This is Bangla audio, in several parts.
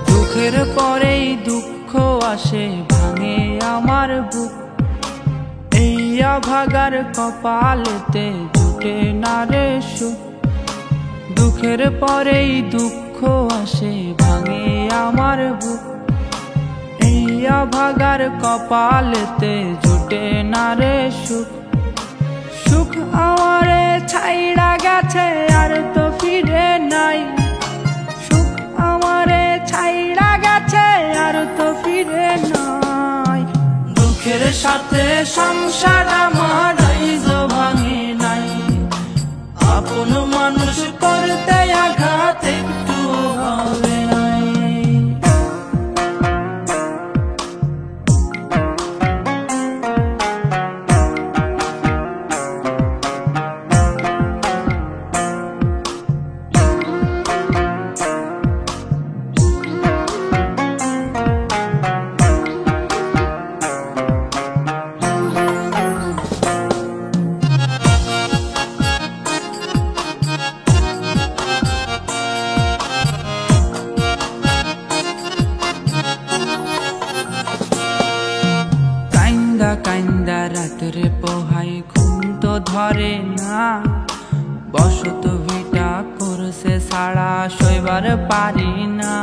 দুঃখের পরেই দুঃখ আসে, ভাঙে আমার বুক। এই অভাগার কপালেতে জুটে না রে সুখ। দুঃখের পরেই দুঃখ আসে, ভাঙে আমার বুক। এই অভাগার কপালেতে জুটে না রে সুখ। সুখ আমারে ছাইড়া গেছে, আর তো ফিরে নাই। সুখ আমারে ছাইড়া গেছে, আর তো ফিরে নাই। দুঃখের সাথে সংসার আমার আইজো ভাঙে নাই। আপন মানুষ করতে আঘাত একটু হবে নাই। কাইন্দা রাতের পোহাই ঘুম তো ধরে না। বসত ভিটা করছে সারা, শৈবার পারি না।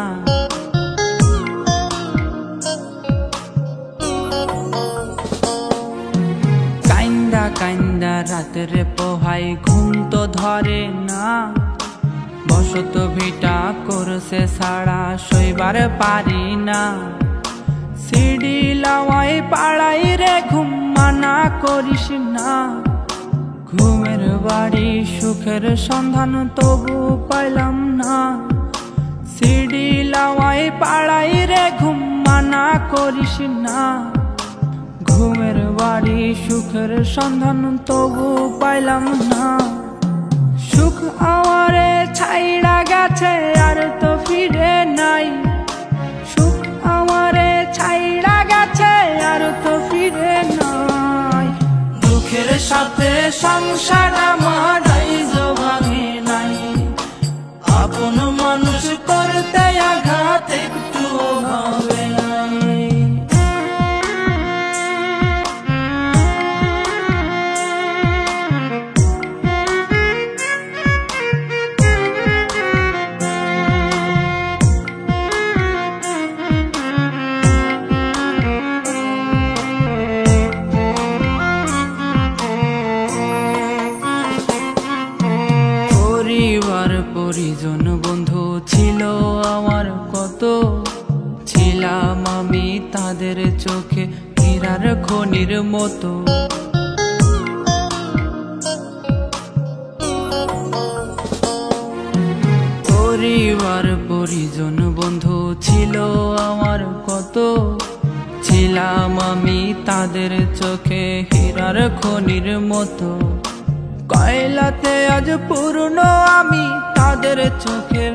কাইন্দা রাতের পোহাই ঘুম তো ধরে না। বসত ভিটা করছে সারা, শৈবার পারি না। সিঁড়ি লাওয়াই পাড়াই রে ঘুম মানা করিস না। ঘুমের বাড়ি সুখের সন্ধান তবু পাইলাম না। সিঁড়ি লাওয়াই পাড়াই রে ঘুম মানা করিস না। ঘুমের বাড়ি সুখের সন্ধান তবু পাইলাম না। সুখ আমারে ছাইড়া গেছে, আর তো ফিরে নাই। সুখ আমারে ছাইড়া গেছে, আর তো ফিরে নাই। দুঃখের সাথে সংসার আমার আইজো ভাঙে নাই। আপন মানুষ করতে আঘাত একটু হবে নাই। পরিজন বন্ধু ছিল আমার কত। ছিলাম আমি তাদের চোখে হীরার খনির মতো। পরিজন বন্ধু ছিল আমার কত। ছিলাম আমি তাদের চোখে হীরার খনির মতো। কয়লাতে আজ পূর্ণ আমি তাদের চোখের।